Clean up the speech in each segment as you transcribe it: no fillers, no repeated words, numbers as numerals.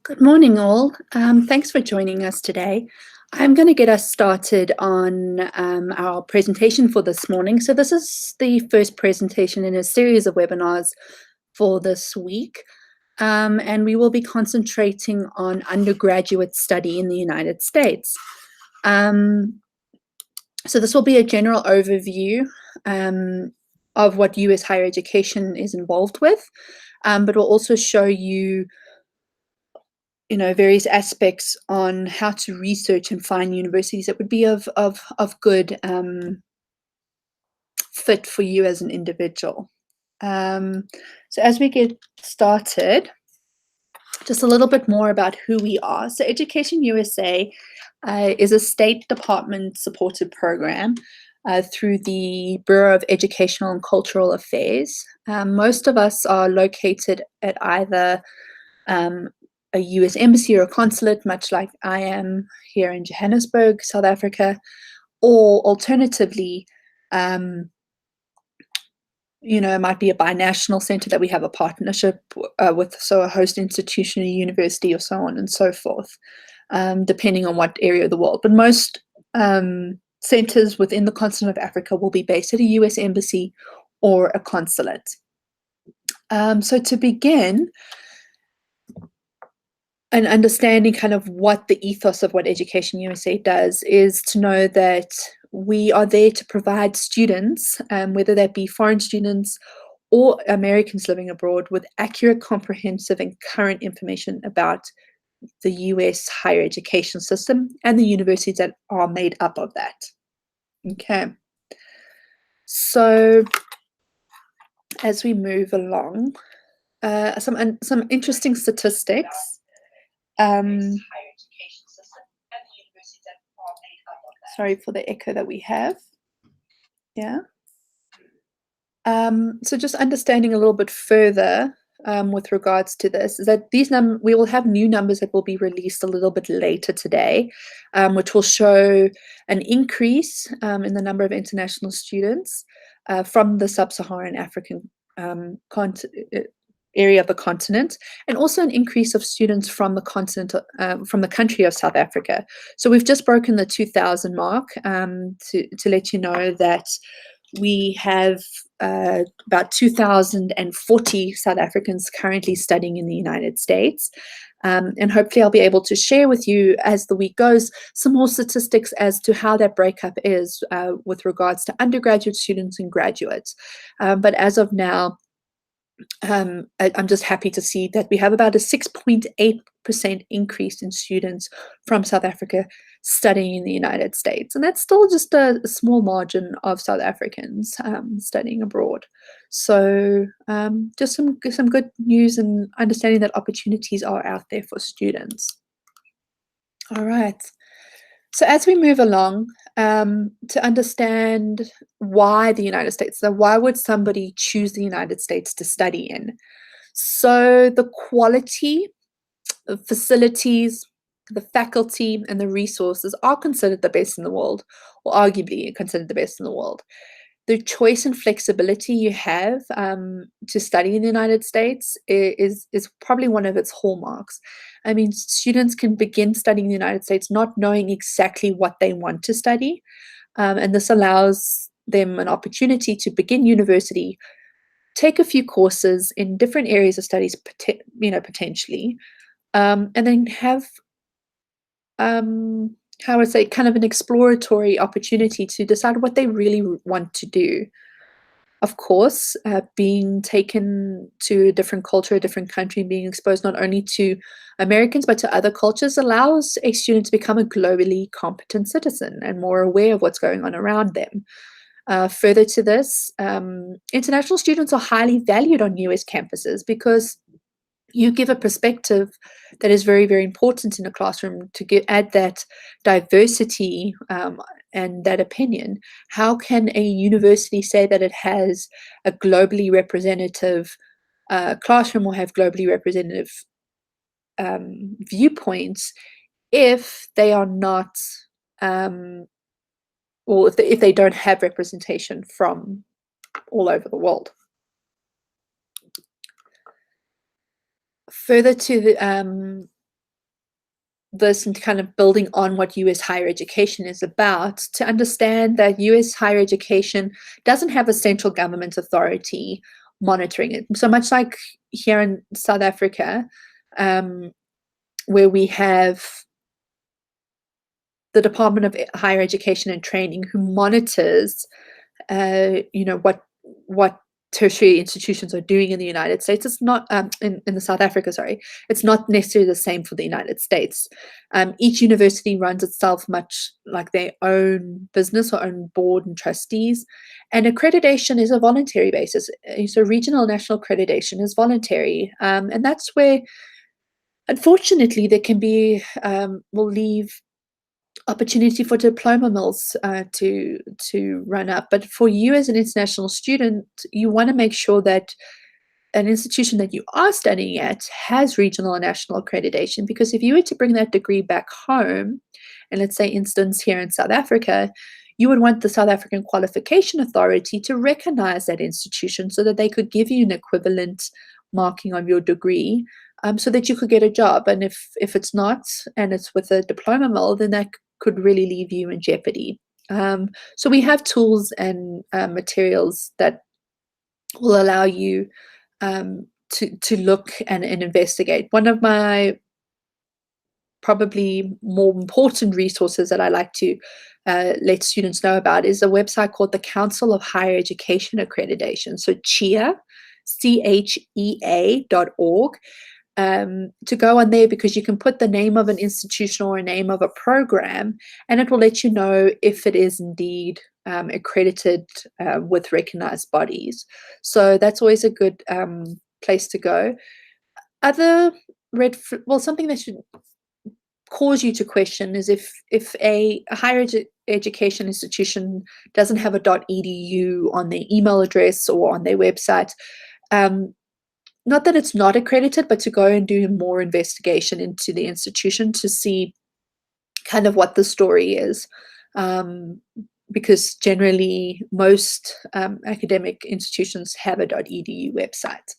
Good morning, all. Thanks for joining us today. I'm going to get us started on our presentation for this morning. So this is the first presentation in a series of webinars for this week, and we will be concentrating on undergraduate study in the United States. So this will be a general overview of what US higher education is involved with, but we'll also show you various aspects on how to research and find universities that would be of good fit for you as an individual. So as we get started, just a little bit more about who we are. So EducationUSA is a State Department supported program through the Bureau of Educational and Cultural Affairs. Most of us are located at either a US embassy or a consulate, much like I am here in Johannesburg, South Africa, or alternatively, it might be a binational center that we have a partnership with, so a host institution, a university, or so on and so forth, depending on what area of the world. But most centers within the continent of Africa will be based at a US embassy or a consulate. So to begin, and understanding kind of what the ethos of what EducationUSA does is to know that we are there to provide students, whether that be foreign students or Americans living abroad, with accurate, comprehensive, and current information about the US higher education system and the universities that are made up of that. Okay. So as we move along, some interesting statistics. Sorry for the echo that we have. Yeah. So just understanding a little bit further with regards to this is that we will have new numbers that will be released a little bit later today, which will show an increase in the number of international students from the sub-Saharan African area of the continent, and also an increase of students from the continent, from the country of South Africa. So we've just broken the 2,000 mark to let you know that we have about 2,040 South Africans currently studying in the United States. And hopefully I'll be able to share with you as the week goes some more statistics as to how that breakup is with regards to undergraduate students and graduates. But as of now, I'm just happy to see that we have about a 6.8% increase in students from South Africa studying in the United States. And that's still just a small margin of South Africans studying abroad. So just some good news and understanding that opportunities are out there for students. All right. So as we move along, to understand why the United States, so why would somebody choose the United States to study in? So the quality of facilities, the faculty, and the resources are considered the best in the world, or arguably considered the best in the world. The choice and flexibility you have to study in the United States is probably one of its hallmarks. I mean, students can begin studying in the United States not knowing exactly what they want to study, and this allows them an opportunity to begin university, take a few courses in different areas of studies, potentially, and then have how would I say, kind of an exploratory opportunity to decide what they really want to do. Of course, being taken to a different culture, a different country, being exposed not only to Americans but to other cultures allows a student to become a globally competent citizen and more aware of what's going on around them. Further to this, international students are highly valued on US campuses because you give a perspective that is very, very important in a classroom to add that diversity and that opinion. How can a university say that it has a globally representative classroom or have globally representative viewpoints if they are not, or if they don't have representation from all over the world? Further to this and kind of building on what US higher education is about, to understand that US higher education doesn't have a central government authority monitoring it. So much like here in South Africa, where we have the Department of Higher Education and Training, who monitors, what tertiary institutions are doing in the United States. It's not in the South Africa, sorry. It's not necessarily the same for the United States. Each university runs itself much like their own business or own board and trustees. And accreditation is a voluntary basis. So regional national accreditation is voluntary. And that's where, unfortunately, there can be, will leave opportunity for diploma mills to run up. But for you as an international student, you want to make sure that an institution that you are studying at has regional and national accreditation, because if you were to bring that degree back home, and let's say instance here in South Africa, you would want the South African Qualification Authority to recognize that institution so that they could give you an equivalent marking on your degree, so that you could get a job. And if it's not, and it's with a diploma mill, then that could really leave you in jeopardy. So we have tools and materials that will allow you to look and investigate. One of my probably more important resources that I like to let students know about is a website called the Council of Higher Education Accreditation. So CHEA, CHEA.org. To go on there, because you can put the name of an institution or a name of a program, and it will let you know if it is indeed accredited with recognized bodies. So that's always a good place to go. Other something that should cause you to question is if a higher education institution doesn't have a .edu on their email address or on their website. Not that it's not accredited, but to go and do more investigation into the institution to see kind of what the story is. Because generally most academic institutions have a .edu website.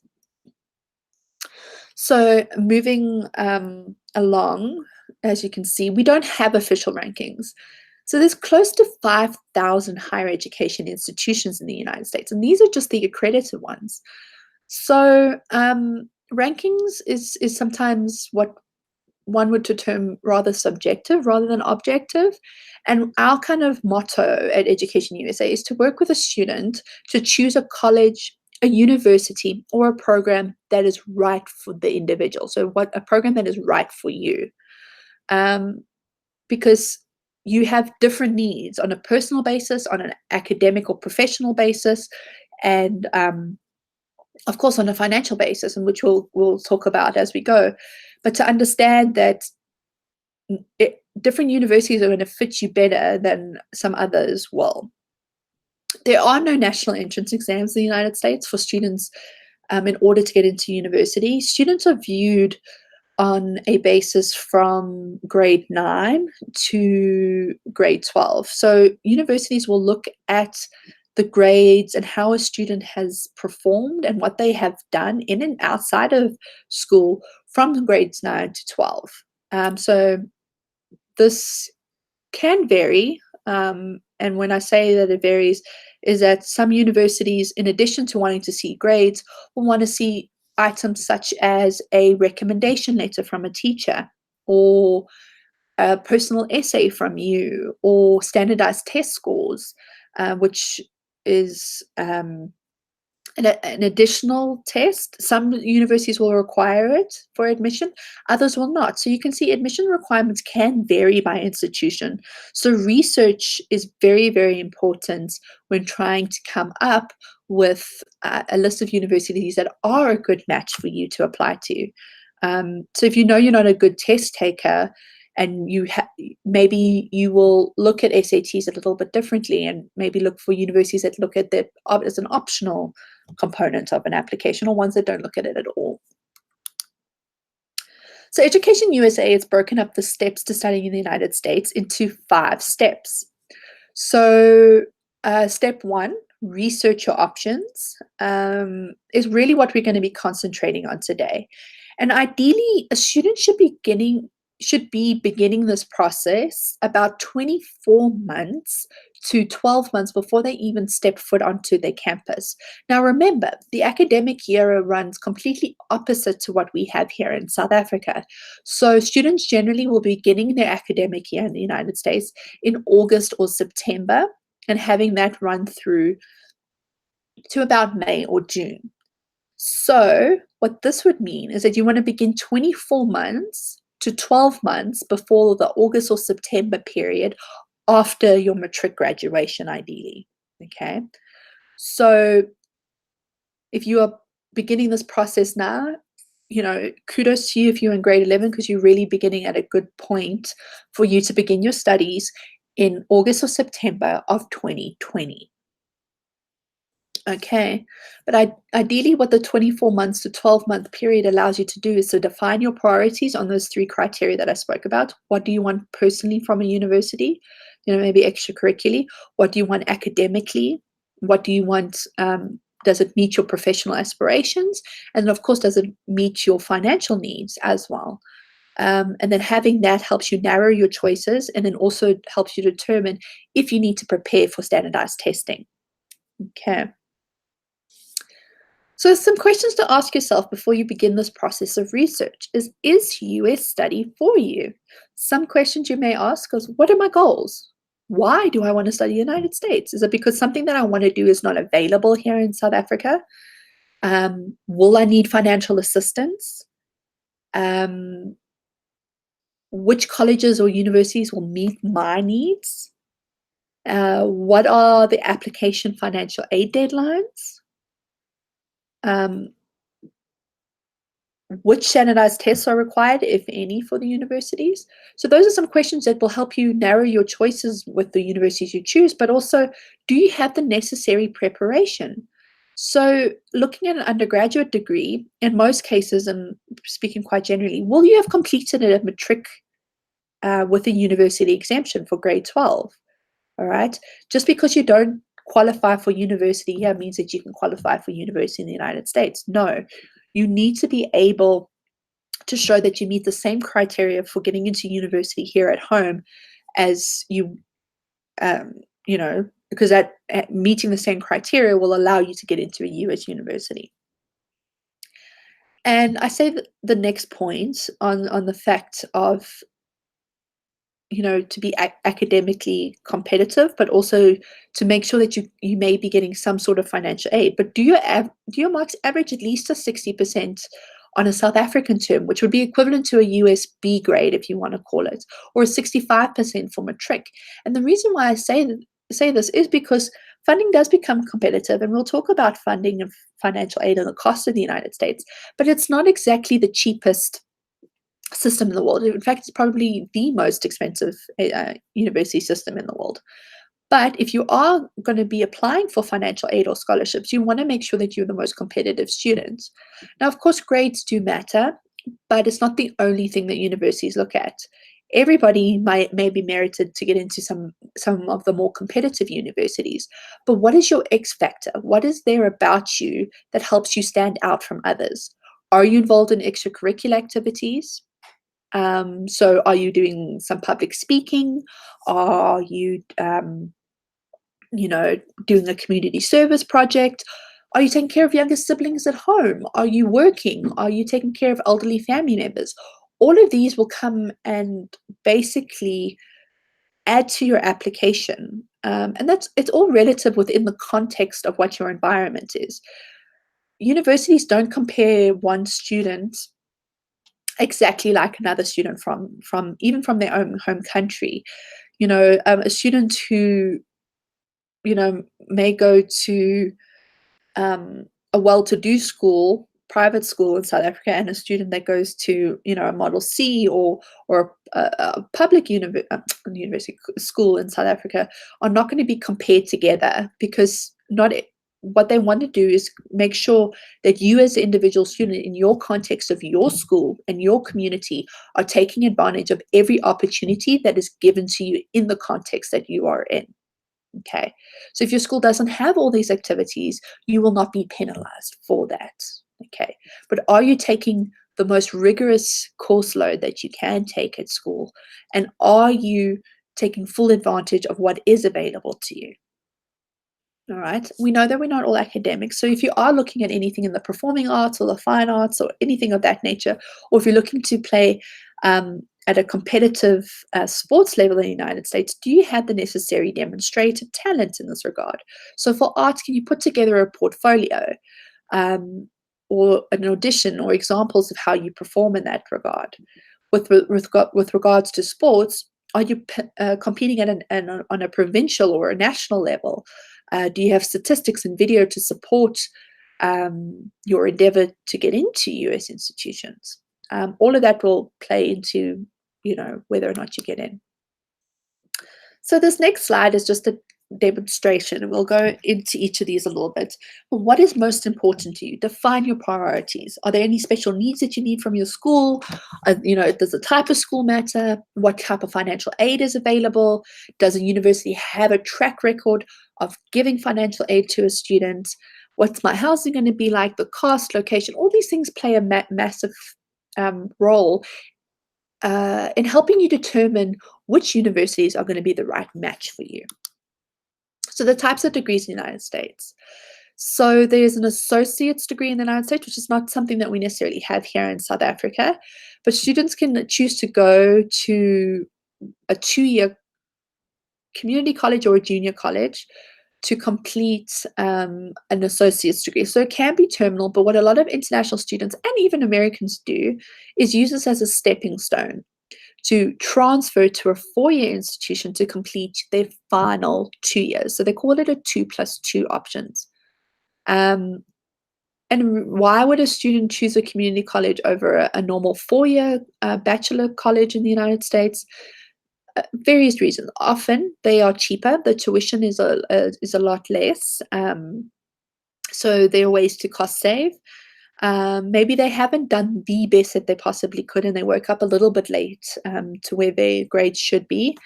So moving along, as you can see, we don't have official rankings. So there's close to 5,000 higher education institutions in the United States, and these are just the accredited ones. So rankings is sometimes what one would term rather subjective rather than objective. And our kind of motto at Education USA is to work with a student to choose a college, a university, or a program that is right for the individual. So a program that is right for you. Because you have different needs on a personal basis, on an academic or professional basis, and of course, on a financial basis, and which we'll talk about as we go. But to understand that different universities are going to fit you better than some others will. There are no national entrance exams in the United States for students in order to get into university. Students are viewed on a basis from grade 9 to grade 12. So universities will look at the grades and how a student has performed and what they have done in and outside of school from grades 9 to 12. So this can vary. And when I say that it varies, is that some universities, in addition to wanting to see grades, will want to see items such as a recommendation letter from a teacher, or a personal essay from you, or standardized test scores, which is an additional test. Some universities will require it for admission, others will not. So you can see admission requirements can vary by institution. So research is very, very important when trying to come up with a list of universities that are a good match for you to apply to. So if you know you're not a good test taker, and maybe you will look at SATs a little bit differently, and maybe look for universities that look at that as an optional component of an application, or ones that don't look at it at all. So Education USA has broken up the steps to studying in the United States into 5 steps. So step 1, research your options, is really what we're going to be concentrating on today. And ideally, a student should should be beginning this process about 24 months to 12 months before they even step foot onto their campus. Now, remember, the academic year runs completely opposite to what we have here in South Africa. So students generally will be beginning their academic year in the United States in August or September and having that run through to about May or June. So what this would mean is that you want to begin 24 months to 12 months before the August or September period after your matric graduation, ideally. Okay. So if you are beginning this process now, kudos to you if you're in grade 11, because you're really beginning at a good point for you to begin your studies in August or September of 2020. Okay, but ideally what the 24 months to 12-month period allows you to do is to define your priorities on those 3 criteria that I spoke about. What do you want personally from a university? Maybe extracurricularly. What do you want academically? What do you want? Does it meet your professional aspirations? And then, of course, does it meet your financial needs as well? And then having that helps you narrow your choices, and then also helps you determine if you need to prepare for standardized testing. Okay. So some questions to ask yourself before you begin this process of research is US study for you? Some questions you may ask is, what are my goals? Why do I want to study the United States? Is it because something that I want to do is not available here in South Africa? Will I need financial assistance? Which colleges or universities will meet my needs? What are the application financial aid deadlines? Which standardized tests are required, if any, for the universities? So those are some questions that will help you narrow your choices with the universities you choose, but also, do you have the necessary preparation? So looking at an undergraduate degree, in most cases, and speaking quite generally, will you have completed a matric with a university exemption for grade 12? All right. Just because you don't qualify for university here means that you can qualify for university in the United States. No, you need to be able to show that you meet the same criteria for getting into university here at home as because that meeting the same criteria will allow you to get into a US university. And I say that the next point on the fact of to be academically competitive, but also to make sure that you may be getting some sort of financial aid. But do your marks average at least a 60% on a South African term, which would be equivalent to a US B grade, if you want to call it, or a 65% for matric? And the reason why I say this is because funding does become competitive, and we'll talk about funding of financial aid and the cost of the United States, but it's not exactly the cheapest system in the world. In fact, it's probably the most expensive university system in the world. But if you are going to be applying for financial aid or scholarships, you want to make sure that you're the most competitive student. Now, of course, grades do matter, but it's not the only thing that universities look at. Everybody may be merited to get into some of the more competitive universities, but what is your X factor? What is there about you that helps you stand out from others? Are you involved in extracurricular activities? So are you doing some public speaking? Are you, doing a community service project? Are you taking care of younger siblings at home? Are you working? Are you taking care of elderly family members? All of these will come and basically add to your application. And it's all relative within the context of what your environment is. Universities don't compare one student exactly like another student from even from their own home country. A student who may go to a well-to-do school, private school in South Africa, and a student that goes to a Model C or a public university school in South Africa are not going to be compared together, because what they want to do is make sure that you as an individual student in your context of your school and your community are taking advantage of every opportunity that is given to you in the context that you are in. Okay, so if your school doesn't have all these activities, you will not be penalized for that. Okay, but are you taking the most rigorous course load that you can take at school? And are you taking full advantage of what is available to you? All right. We know that we're not all academics. So if you are looking at anything in the performing arts or the fine arts or anything of that nature, or if you're looking to play at a competitive sports level in the United States, do you have the necessary demonstrated talent in this regard? So for arts, can you put together a portfolio or an audition or examples of how you perform in that regard? With regards to sports, are you competing on a provincial or a national level? Do you have statistics and video to support your endeavor to get into US institutions? All of that will play into, whether or not you get in. So this next slide is just a demonstration, and we'll go into each of these a little bit. What is most important to you? Define your priorities. Are there any special needs that you need from your school? Does the type of school matter? What type of financial aid is available? Does a university have a track record of giving financial aid to a student? What's my housing going to be like? The cost, location, all these things play a massive role in helping you determine which universities are going to be the right match for you. So the types of degrees in the United States. So there's an associate's degree in the United States, which is not something that we necessarily have here in South Africa, but students can choose to go to a 2-year community college or a junior college to complete an associate's degree. So it can be terminal, but what a lot of international students and even Americans do is use this as a stepping stone to transfer to a 4-year institution to complete their final 2 years. So they call it a 2+2 options. And why would a student choose a community college over a normal 4-year bachelor college in the United States? Various reasons. Often they are cheaper. The tuition is a lot less. So there are ways to cost save. Maybe they haven't done the best that they possibly could and they woke up a little bit late to where their grades should be.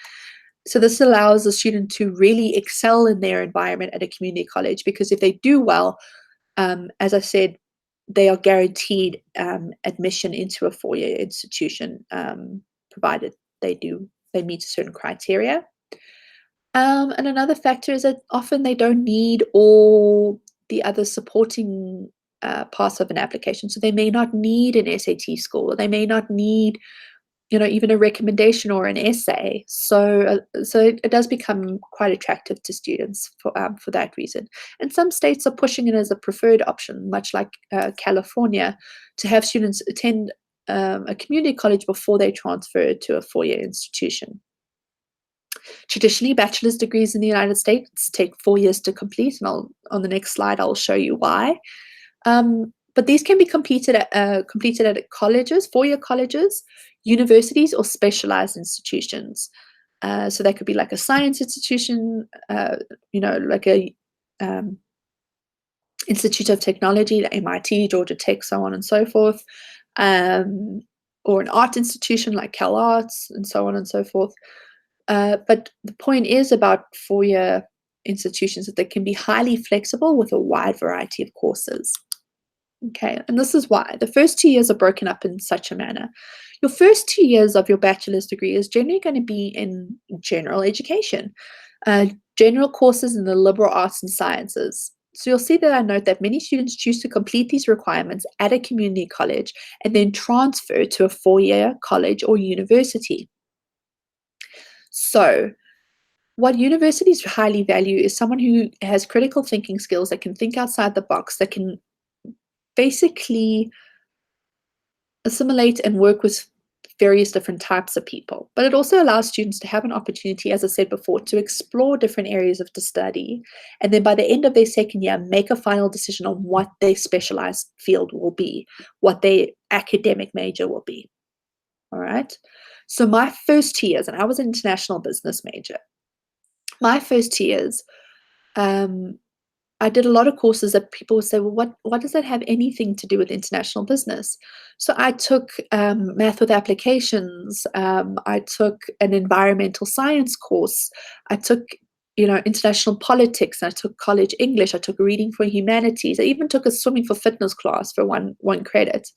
So this allows the student to really excel in their environment at a community college, because if they do well, as I said, they are guaranteed admission into a 4-year institution, provided they meet a certain criteria. And another factor is that often they don't need all the other supporting parts of an application. So they may not need an SAT score, or they may not need, even a recommendation or an essay. So it does become quite attractive to students for that reason. And some states are pushing it as a preferred option, much like California, to have students attend a community college before they transfer to a 4-year institution. Traditionally, bachelor's degrees in the United States take 4 years to complete, and on the next slide, I'll show you why. But these can be completed at colleges, 4-year colleges, universities, or specialized institutions. So that could be like a science institution, like a Institute of Technology, like MIT, Georgia Tech, so on and so forth, or an art institution like Cal Arts, and so on and so forth. But the point is about 4-year institutions that they can be highly flexible with a wide variety of courses. Okay, and this is why. The first 2 years are broken up in such a manner. Your first 2 years of your bachelor's degree is generally going to be in general education, general courses in the liberal arts and sciences. So you'll see that I note that many students choose to complete these requirements at a community college and then transfer to a 4-year college or university. So what universities highly value is someone who has critical thinking skills, that can think outside the box, that can basically assimilate and work with various different types of people. But it also allows students to have an opportunity, as I said before, to explore different areas of the study. And then by the end of their second year, make a final decision on what their specialized field will be, what their academic major will be. All right. So my first 2 years, and I was an international business major, my first 2 years, I did a lot of courses that people would say, well, what does that have anything to do with international business? So I took math with applications. I took an environmental science course. I took, international politics. I took college English. I took reading for humanities. I even took a swimming for fitness class for one credit.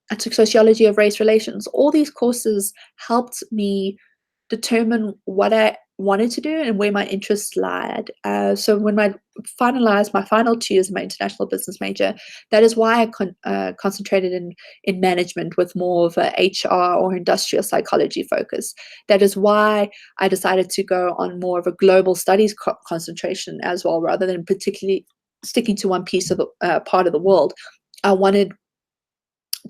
I took sociology of race relations. All these courses helped me determine what I wanted to do and where my interests lied. So when I finalized my final 2 years of my international business major, that is why I concentrated in management with more of a HR or industrial psychology focus. That is why I decided to go on more of a global studies concentration as well, rather than particularly sticking to one piece of the part of the world. I wanted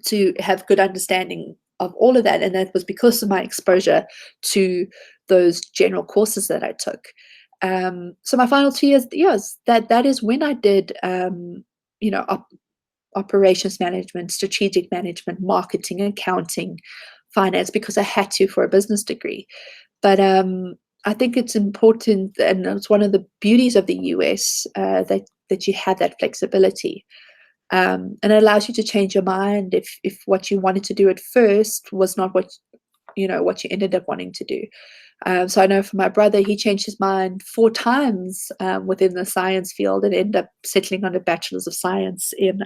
to have good understanding of all of that, and that was because of my exposure to those general courses that I took. So my final 2 years, yes, that is when I did, operations management, strategic management, marketing, accounting, finance, because I had to for a business degree. But I think it's important, and it's one of the beauties of the US, that you have that flexibility. And it allows you to change your mind if what you wanted to do at first was not what you ended up wanting to do. So I know for my brother, he changed his mind 4 times within the science field and ended up settling on a bachelor's of science in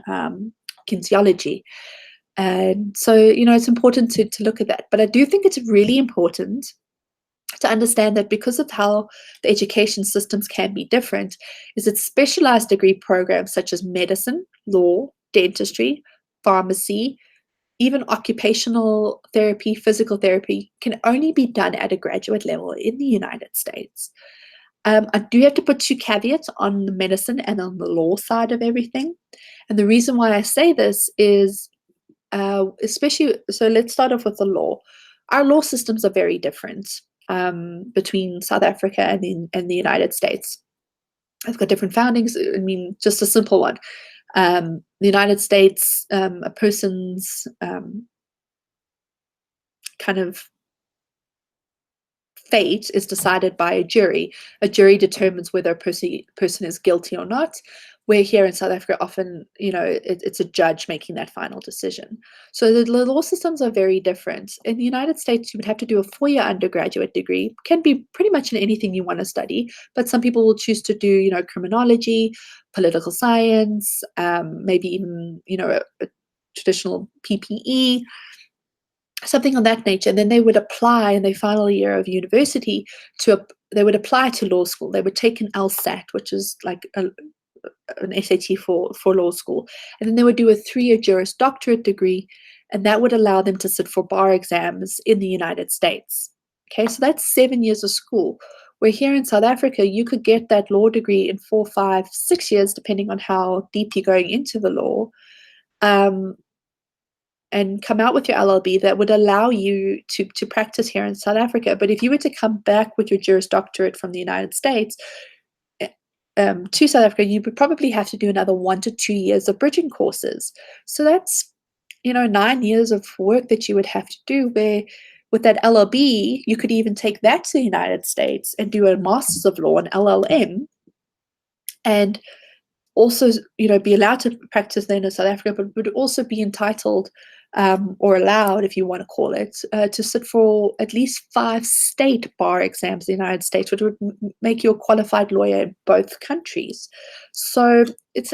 kinesiology. And so it's important to look at that. But I do think it's really important to understand that because of how the education systems can be different, is that specialized degree programs such as medicine, law, dentistry, pharmacy, even occupational therapy, physical therapy can only be done at a graduate level in the United States. I do have to put 2 caveats on the medicine and on the law side of everything. And the reason why I say this is, especially, so let's start off with the law. Our law systems are very different between South Africa and the United States. I've got different foundings. I mean, just a simple one. The United States, a person's kind of fate is decided by a jury. A jury determines whether a person is guilty or not. Where here in South Africa, often, it's a judge making that final decision. So the law systems are very different. In the United States, you would have to do a 4-year undergraduate degree. Can be pretty much in anything you want to study, but some people will choose to do, criminology, political science, maybe even, a traditional PPE, something of that nature. And then they would apply in their final year of university they would apply to law school. They would take an LSAT, which is like an SAT for law school. And then they would do a 3-year Juris Doctorate degree, and that would allow them to sit for bar exams in the United States. Okay, so that's 7 years of school. Where here in South Africa, you could get that law degree in 4, 5, 6 years, depending on how deep you're going into the law. And come out with your LLB that would allow you to practice here in South Africa. But if you were to come back with your Juris Doctorate from the United States to South Africa, you would probably have to do another 1 to 2 years of bridging courses. So that's 9 years of work that you would have to do, where with that LLB, you could even take that to the United States and do a Master's of Law, an LLM, and also, be allowed to practice then in South Africa, but would also be entitled or allowed, if you want to call it, to sit for at least 5 state bar exams in the United States, which would make you a qualified lawyer in both countries. So it's,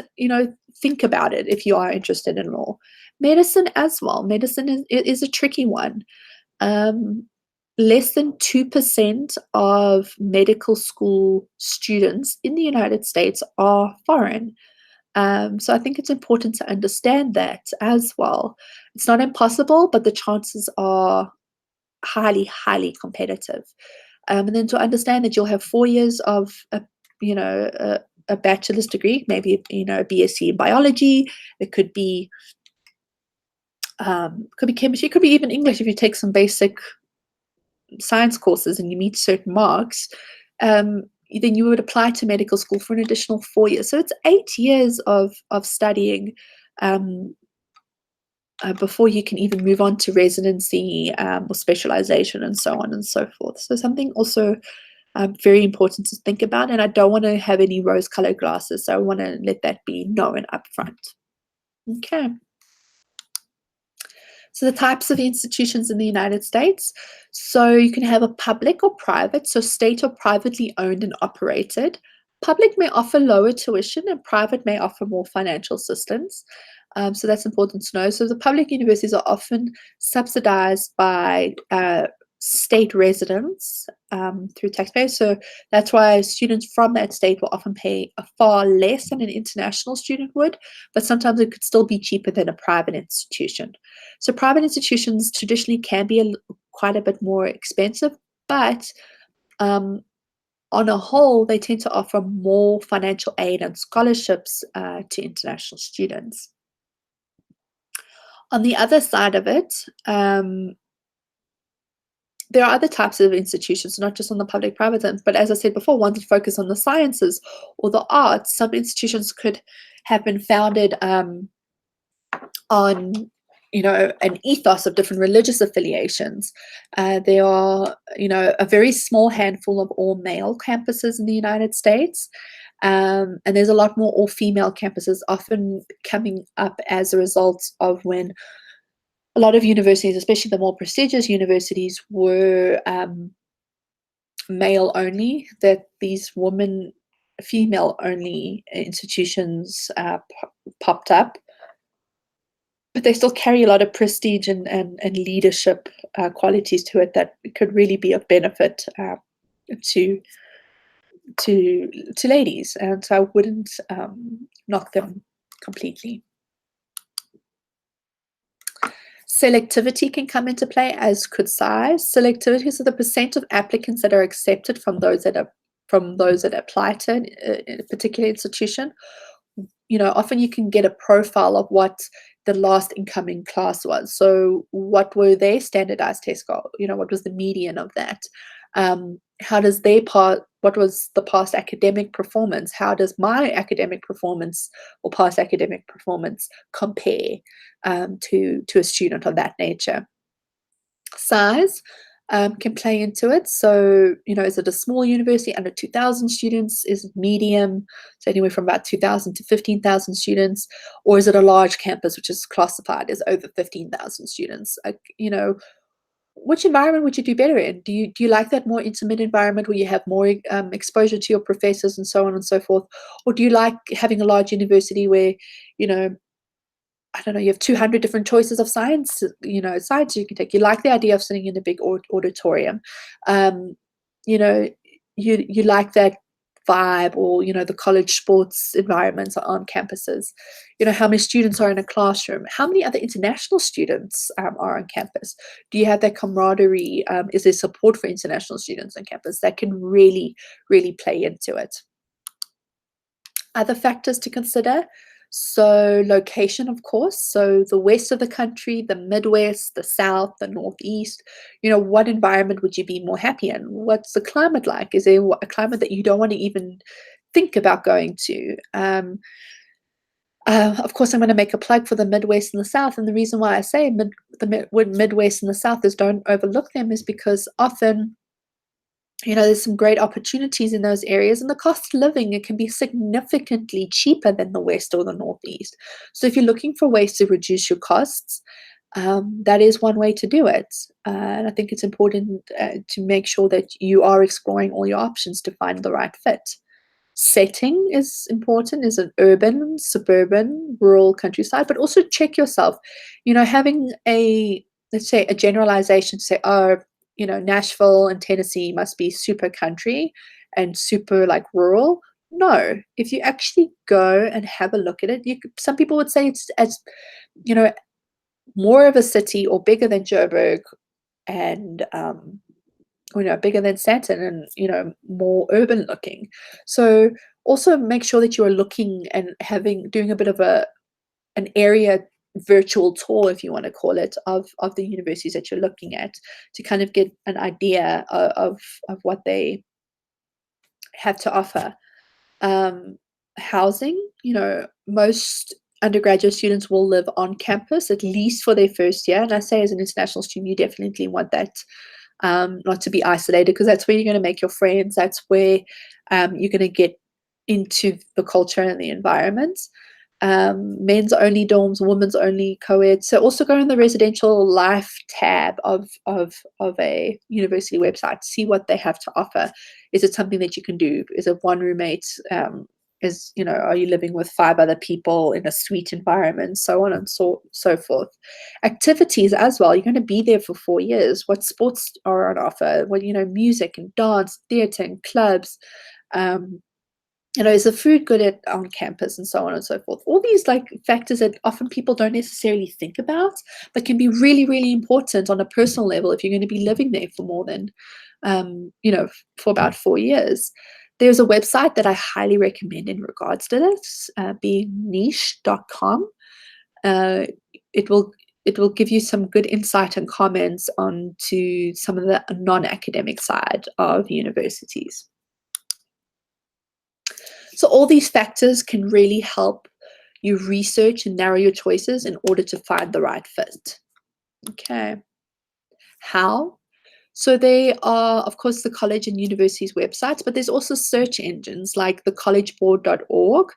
think about it if you are interested in law. Medicine as well. Medicine is a tricky one. Less than 2% of medical school students in the United States are foreign. So I think it's important to understand that as well. It's not impossible, but the chances are highly, highly competitive. And then to understand that you'll have 4 years of a bachelor's degree, maybe a BSc in biology. It could be chemistry, it could be even English if you take some basic science courses and you meet certain marks. Then you would apply to medical school for an additional 4 years. So it's 8 years of studying before you can even move on to residency or specialization and so on and so forth. So something also very important to think about. And I don't want to have any rose-colored glasses, so I want to let that be known up front. Okay. So the types of institutions in the United States. So you can have a public or private, so state or privately owned and operated. Public may offer lower tuition and private may offer more financial assistance. So that's important to know. So the public universities are often subsidized by state residents through taxpayers. So that's why students from that state will often pay a far less than an international student would, but sometimes it could still be cheaper than a private institution. So private institutions traditionally can be quite a bit more expensive, but on a whole, they tend to offer more financial aid and scholarships to international students. On the other side of it, there are other types of institutions, not just on the public-private end, but as I said before, ones that focus on the sciences or the arts. Some institutions could have been founded on, an ethos of different religious affiliations. There are, a very small handful of all-male campuses in the United States, and there's a lot more all-female campuses often coming up as a result of when a lot of universities, especially the more prestigious universities, were male only, that these female only institutions popped up. But they still carry a lot of prestige and leadership qualities to it that could really be of benefit to ladies. And so I wouldn't knock them completely. Selectivity can come into play, as could size. Selectivity is the percent of applicants that are accepted from those that apply to a particular institution. Often you can get a profile of what the last incoming class was. So what were their standardized test score? What was the median of that? How does what was the past academic performance? How does my academic performance or past academic performance compare to a student of that nature? Size can play into it. So, is it a small university under 2,000 students? Is it medium? So anywhere from about 2,000 to 15,000 students? Or is it a large campus, which is classified as over 15,000 students? Which environment would you do better in? Do you like that more intimate environment where you have more exposure to your professors and so on and so forth? Or do you like having a large university where, I don't know, you have 200 different choices of science you can take. You like the idea of sitting in a big auditorium. You know, you like that vibe, or, the college sports environments on campuses. How many students are in a classroom? How many other international students are on campus? Do you have that camaraderie? Is there support for international students on campus? That can really, really play into it. Other factors to consider. So location, of course. So the west of the country, the Midwest, the South, the Northeast, what environment would you be more happy in? What's the climate like? Is there a climate that you don't want to even think about going to? Of course, I'm going to make a plug for the Midwest and the South. And the reason why I say the Midwest and the South is don't overlook them is because often there's some great opportunities in those areas, and the cost of living, it can be significantly cheaper than the West or the Northeast. So if you're looking for ways to reduce your costs, that is one way to do it. And I think it's important to make sure that you are exploring all your options to find the right fit. Setting is important. Is it urban, suburban, rural, countryside? But also check yourself. Having let's say a generalization to say, oh, Nashville and Tennessee must be super country and super like rural. No, if you actually go and have a look at it, some people would say it's as, more of a city or bigger than Joburg and, bigger than Stanton and, more urban looking. So also make sure that you are looking and doing a bit of an area virtual tour, if you want to call it, of the universities that you're looking at, to kind of get an idea of what they have to offer. Housing, most undergraduate students will live on campus at least for their first year. And I say as an international student, you definitely want that not to be isolated, because that's where you're going to make your friends. That's where you're going to get into the culture and the environment. Men's only dorms, women's only co-ed. So also go in the residential life tab of a university website, see what they have to offer. Is it something that you can do? Is it one roommate are you living with 5 other people in a suite environment, so on and so forth. Activities as well. You're going to be there for 4 years. What sports are on offer? Well, music and dance, theater and clubs. Is the food good on campus, and so on and so forth. All these like factors that often people don't necessarily think about, but can be really, really important on a personal level if you're going to be living there for more than, for about 4 years. There's a website that I highly recommend in regards to this, being niche.com. It will give you some good insight and comments onto some of the non-academic side of universities. So all these factors can really help you research and narrow your choices in order to find the right fit. Okay. How? So they are, of course, the college and university's websites, but there's also search engines like the collegeboard.org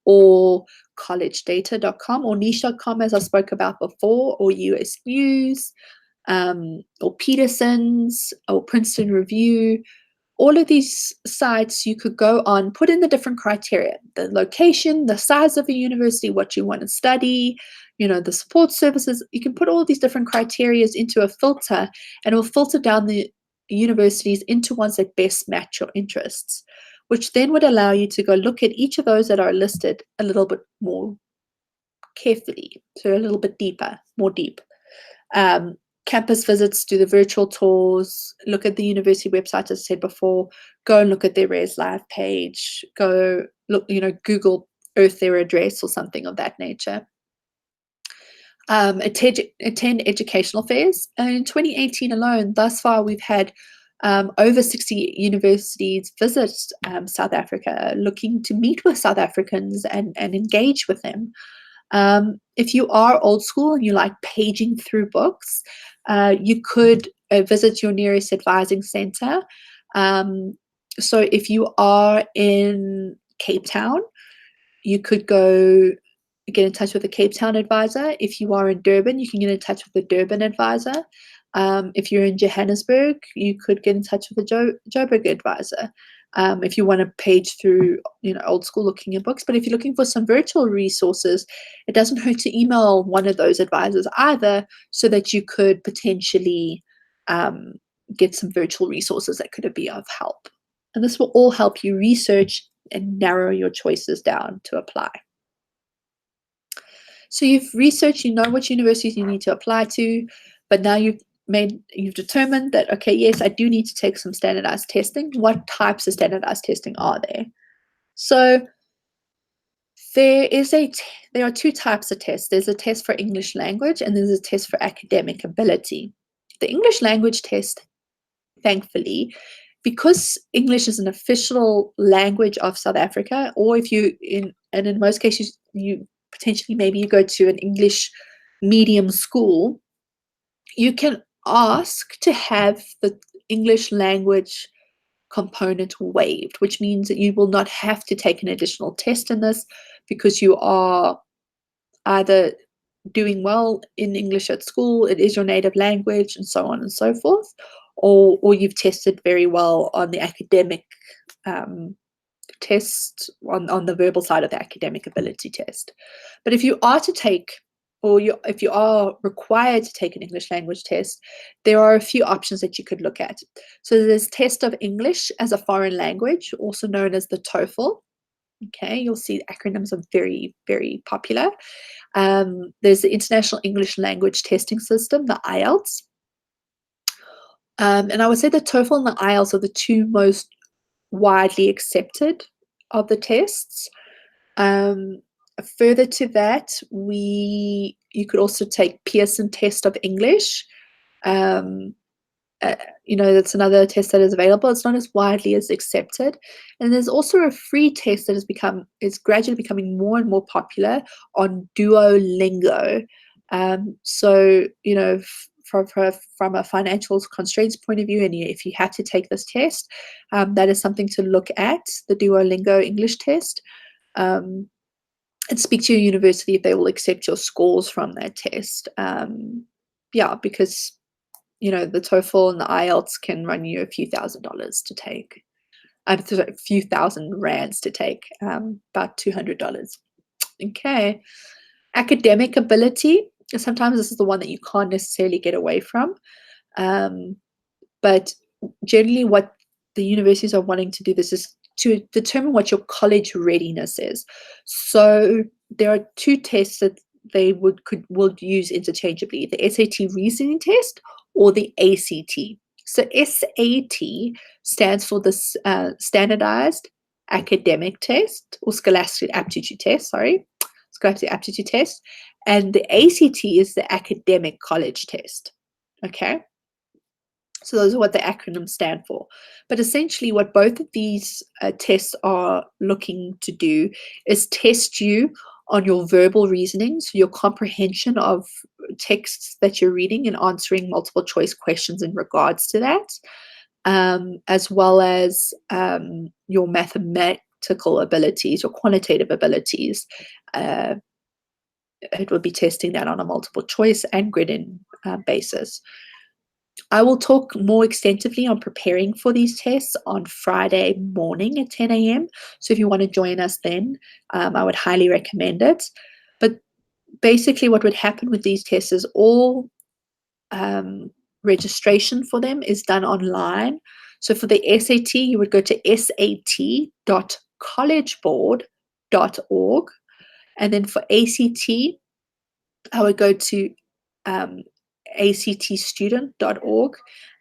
or collegedata.com or niche.com, as I spoke about before, or US News, or Peterson's or Princeton Review. All of these sites you could go on, put in the different criteria, the location, the size of a university, what you want to study, the support services. You can put all these different criteria into a filter, and it will filter down the universities into ones that best match your interests, which then would allow you to go look at each of those that are listed a little bit more carefully, so a little bit deeper, more deep. Campus visits, do the virtual tours, look at the university website, as I said before, go and look at their Res Live page, go look, Google Earth their address or something of that nature. Attend educational fairs. And in 2018 alone, thus far, we've had over 60 universities visit South Africa, looking to meet with South Africans and engage with them. If you are old school and you like paging through books, you could visit your nearest advising center. So if you are in Cape Town, you could go get in touch with the Cape Town advisor. If you are in Durban, you can get in touch with the Durban advisor. If you're in Johannesburg, you could get in touch with the Joburg advisor. If you want to page through, old school looking at books. But if you're looking for some virtual resources, it doesn't hurt to email one of those advisors either, so that you could potentially get some virtual resources that could be of help. And this will all help you research and narrow your choices down to apply. So you've researched, you know which universities you need to apply to, but now you've determined that, okay, yes, I do need to take some standardized testing. What types of standardized testing are there? So there are 2 types of tests. There's a test for English language and there's a test for academic ability. The English language test, thankfully, because English is an official language of South Africa, or in most cases, you potentially maybe you go to an English medium school, you can ask to have the English language component waived, which means that you will not have to take an additional test in this, because you are either doing well in English at school, it is your native language, and so on and so forth, or you've tested very well on the academic test, on the verbal side of the academic ability test. But if you are to take, if you are required to take an English language test, there are a few options that you could look at. So there's test of English as a foreign language, also known as the TOEFL. Okay, you'll see acronyms are very, very popular. There's the International English Language Testing System, the IELTS. And I would say the TOEFL and the IELTS are the 2 most widely accepted of the tests. Further to that, you could also take Pearson Test of English. That's another test that is available. It's not as widely as accepted. And there's also a free test that is gradually becoming more and more popular on Duolingo. So, from a financial constraints point of view, and if you had to take this test, that is something to look at, the Duolingo English test. And speak to your university if they will accept your scores from that test. Because the TOEFL and the IELTS can run you a few $1,000s to take. a few thousand rands to take, about $200. Okay. Academic ability. Sometimes this is the one that you can't necessarily get away from. But generally what the universities are wanting to do this is to determine what your college readiness is. So there are two tests that they would use interchangeably, the SAT reasoning test or the ACT. So SAT stands for the standardized academic test, or scholastic aptitude test, scholastic aptitude test, and the ACT is the academic college test. Okay. So those are what the acronyms stand for. But essentially what both of these tests are looking to do is test you on your verbal reasoning, so your comprehension of texts that you're reading and answering multiple choice questions in regards to that, as well as your mathematical abilities or quantitative abilities. It will be testing that on a multiple choice and grid-in basis. I will talk more extensively on preparing for these tests on Friday morning at 10 a.m. So if you want to join us then, I would highly recommend it. But basically what would happen with these tests is all registration for them is done online. So for the SAT, you would go to sat.collegeboard.org. And then for ACT, I would go to actstudent.org,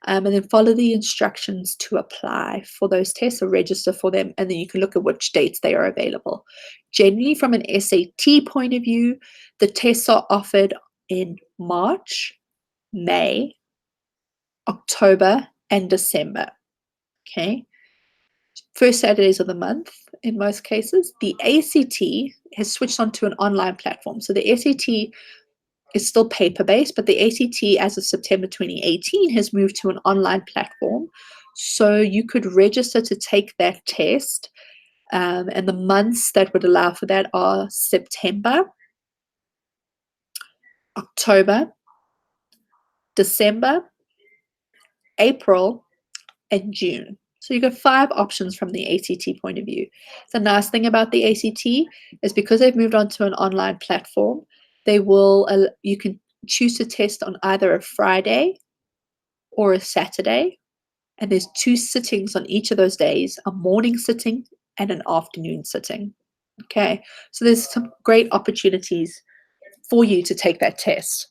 and then follow the instructions to apply for those tests or register for them, and then you can look at which dates they are available. Generally, from an SAT point of view, the tests are offered in March, May, October, and December. Okay. First Saturdays of the month in most cases. The ACT has switched onto an online platform. So the SAT is still paper-based, but the ACT, as of September 2018, has moved to an online platform. So you could register to take that test, and the months that would allow for that are September, October, December, April, and June. So you got 5 options from the ACT point of view. The nice thing about the ACT is because they've moved on to an online platform, you can choose to test on either a Friday or a Saturday, and there's 2 sittings on each of those days, a morning sitting and an afternoon sitting. Okay, so there's some great opportunities for you to take that test.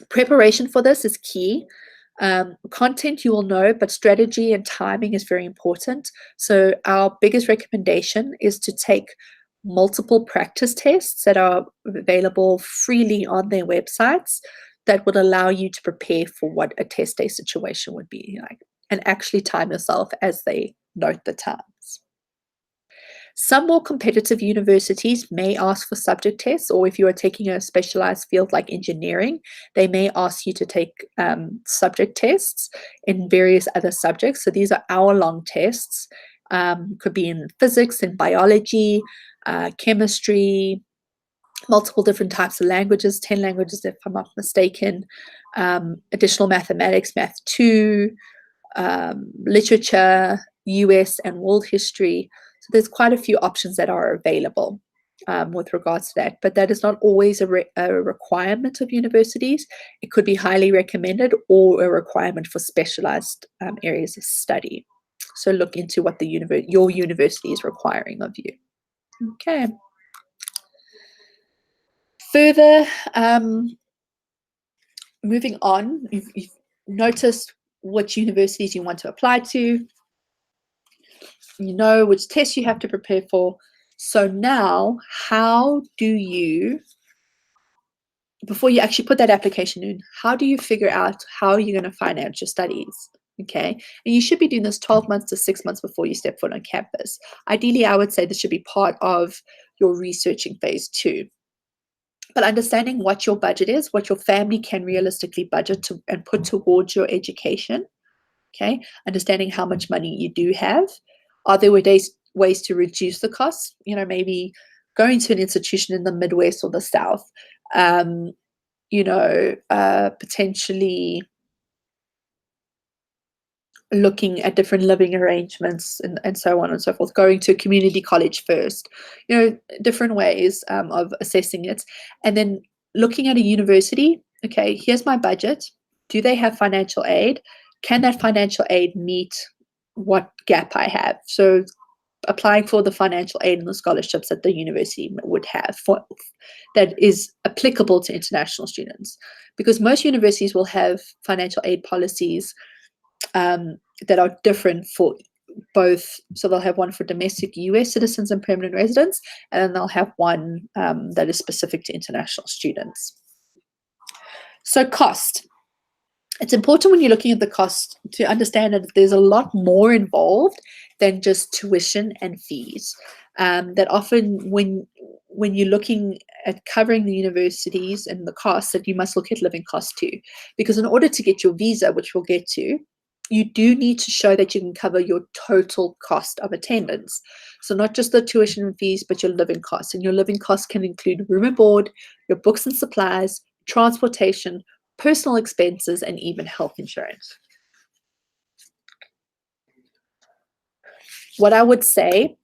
Preparation for this is key. Content you will know, but strategy and timing is very important. So our biggest recommendation is to take multiple practice tests that are available freely on their websites that would allow you to prepare for what a test day situation would be like, and actually time yourself as they note the times. Some more competitive universities may ask for subject tests, or if you are taking a specialized field like engineering, they may ask you to take subject tests in various other subjects. So these are hour-long tests. Could be in physics and biology, chemistry, multiple different types of languages, 10 languages if I'm not mistaken, additional mathematics, Math 2, literature, US and world history. So there's quite a few options that are available with regards to that, but that is not always a requirement of universities. It could be highly recommended or a requirement for specialized areas of study. So look into what your university is requiring of you. Okay. Further, moving on, you've noticed which universities you want to apply to. You know which tests you have to prepare for. So now, how do you, before you actually put that application in, how do you figure out how you're going to finance your studies? Okay, and you should be doing this 12 months to 6 months before you step foot on campus. Ideally, I would say this should be part of your researching phase 2. But understanding what your budget is, what your family can realistically budget to and put towards your education. Okay, understanding how much money you do have. Are there ways to reduce the costs? You know, maybe going to an institution in the Midwest or the South. Potentially looking at different living arrangements and so on and so forth, going to a community college first, different ways of assessing it. And then looking at a university, okay, here's my budget. Do they have financial aid? Can that financial aid meet what gap I have? So applying for the financial aid and the scholarships that the university would have that is applicable to international students. Because most universities will have financial aid policies that are different for both. So they'll have one for domestic US citizens and permanent residents, and then they'll have one that is specific to international students. So cost. It's important when you're looking at the cost to understand that there's a lot more involved than just tuition and fees. That often when you're looking at covering the universities and the costs, that you must look at living costs too. Because in order to get your visa, which we'll get to, you do need to show that you can cover your total cost of attendance. So not just the tuition and fees, but your living costs. And your living costs can include room and board, your books and supplies, transportation, personal expenses, and even health insurance. What I would say,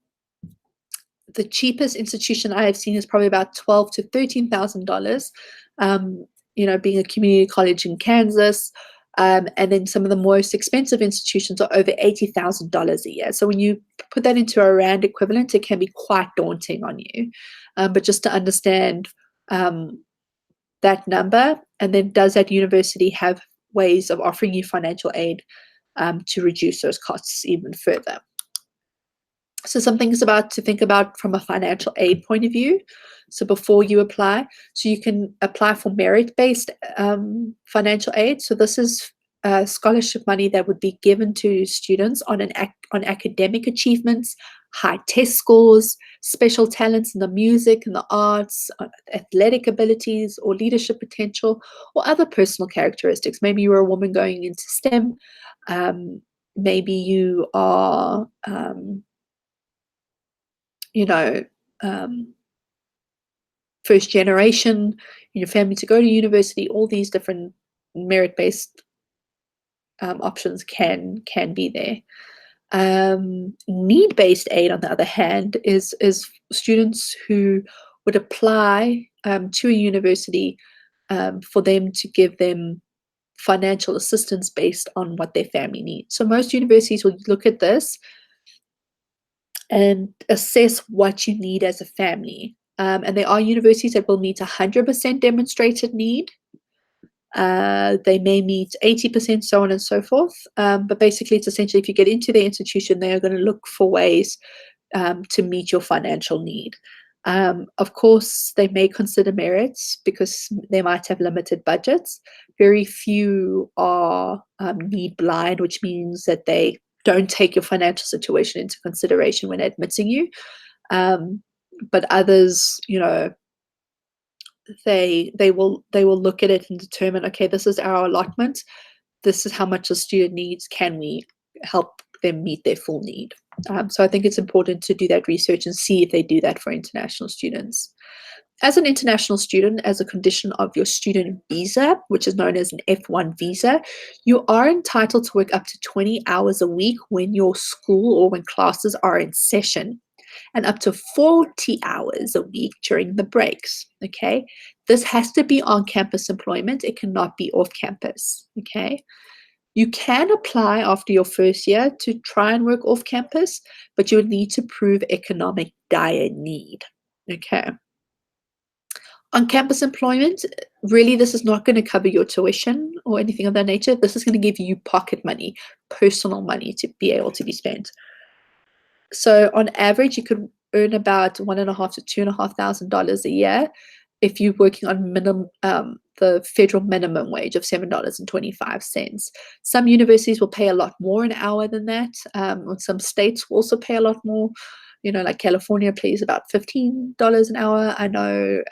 the cheapest institution I have seen is probably about $12,000 to $13,000. Being a community college in Kansas, and then some of the most expensive institutions are over $80,000 a year. So when you put that into a rand equivalent, it can be quite daunting on you. But just to understand that number, and then does that university have ways of offering you financial aid to reduce those costs even further? So some things to think about from a financial aid point of view. So before you apply, so you can apply for merit-based financial aid. So this is scholarship money that would be given to students on academic achievements, high test scores, special talents in the music and the arts, athletic abilities or leadership potential, or other personal characteristics. Maybe you're a woman going into STEM. Maybe you are first generation in your family to go to university. All these different merit-based options can be there. Need-based aid, on the other hand, is students who would apply to a university for them to give them financial assistance based on what their family needs. So most universities will look at this and assess what you need as a family. And there are universities that will meet 100% demonstrated need. They may meet 80%, so on and so forth. But basically, it's essentially if you get into the institution, they are going to look for ways to meet your financial need. Of course, they may consider merits because they might have limited budgets. Very few are need blind, which means that they don't take your financial situation into consideration when admitting you. But others, they will look at it and determine, okay, this is our allotment. This is how much a student needs. Can we help them meet their full need? So I think it's important to do that research and see if they do that for international students. As an international student, as a condition of your student visa, which is known as an F1 visa, you are entitled to work up to 20 hours a week when your school or when classes are in session, and up to 40 hours a week during the breaks, okay? This has to be on-campus employment. It cannot be off-campus, okay? You can apply after your first year to try and work off-campus, but you would need to prove economic dire need, okay? On-campus employment, really, this is not going to cover your tuition or anything of that nature. This is going to give you pocket money, personal money to be able to be spent. So on average, you could earn about $1,500 to $2,500 a year if you're working on the federal minimum wage of $7.25. Some universities will pay a lot more an hour than that. Some states will also pay a lot more. Like California pays about $15 an hour. I know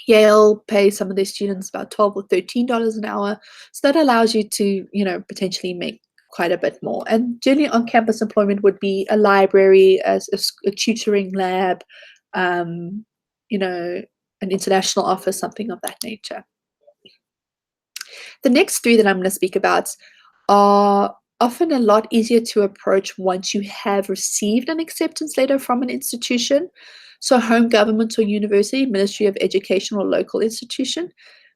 Yale pays some of their students about $12 or $13 an hour. So that allows you to, potentially make quite a bit more. And generally on-campus employment would be a library, a tutoring lab, an international office, something of that nature. The next three that I'm going to speak about are often a lot easier to approach once you have received an acceptance letter from an institution. So, home government or university, Ministry of Education or local institution.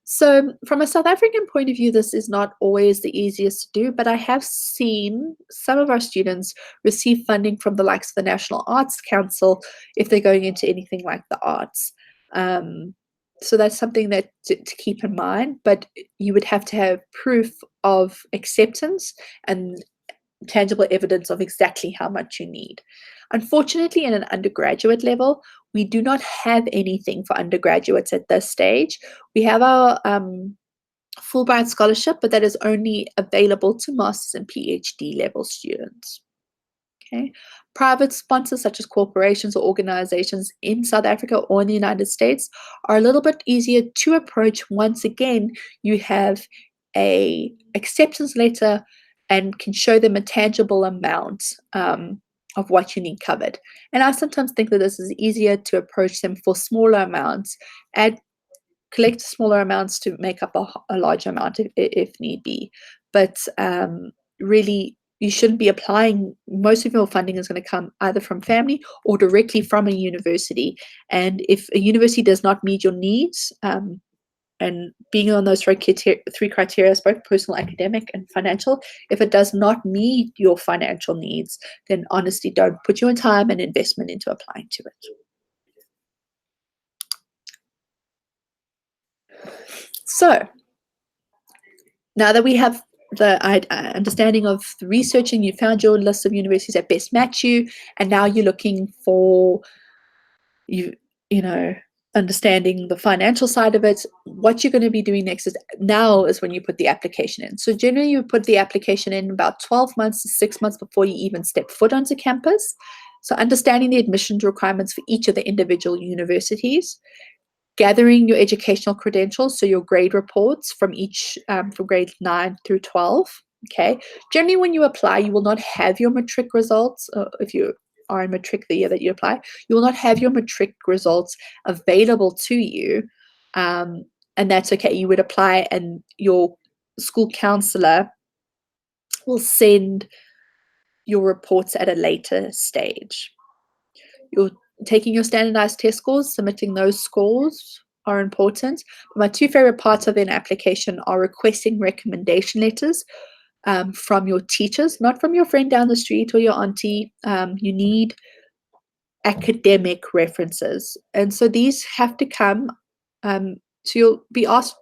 So, from a South African point of view, this is not always the easiest to do, but I have seen some of our students receive funding from the likes of the National Arts Council if they're going into anything like the arts. Um, so that's something that to keep in mind, but you would have to have proof of acceptance and tangible evidence of exactly how much you need. Unfortunately, in an undergraduate level, we do not have anything for undergraduates at this stage. We have our Fulbright scholarship, but that is only available to master's and PhD level students. Okay. Private sponsors such as corporations or organizations in South Africa or in the United States are a little bit easier to approach once again you have a acceptance letter and can show them a tangible amount of what you need covered. And I sometimes think that this is easier to approach them for smaller amounts, add collect smaller amounts to make up a large amount if need be. But really, you shouldn't be applying. Most of your funding is going to come either from family or directly from a university. And if a university does not meet your needs, and being on those three criteria, both personal, academic, and financial, if it does not meet your financial needs, then honestly, don't put your time and investment into applying to it. So, now that we have the understanding of the researching, you found your list of universities that best match you, and now you're looking for you know understanding the financial side of it. What you're going to be doing next is when you put the application in. So generally, you put the application in about 12 months to 6 months before you even step foot onto campus. So understanding the admissions requirements for each of the individual universities, gathering your educational credentials, so your grade reports from from grade 9 through 12. Okay. Generally, when you apply, you will not have your matric results. If you are in matric the year that you apply, you will not have your matric results available to you. And that's okay. You would apply, and your school counselor will send your reports at a later stage. You're taking your standardized test scores, submitting those scores are important. But my two favorite parts of an application are requesting recommendation letters from your teachers, not from your friend down the street or your auntie. You need academic references. And so these have to come, so you'll be asked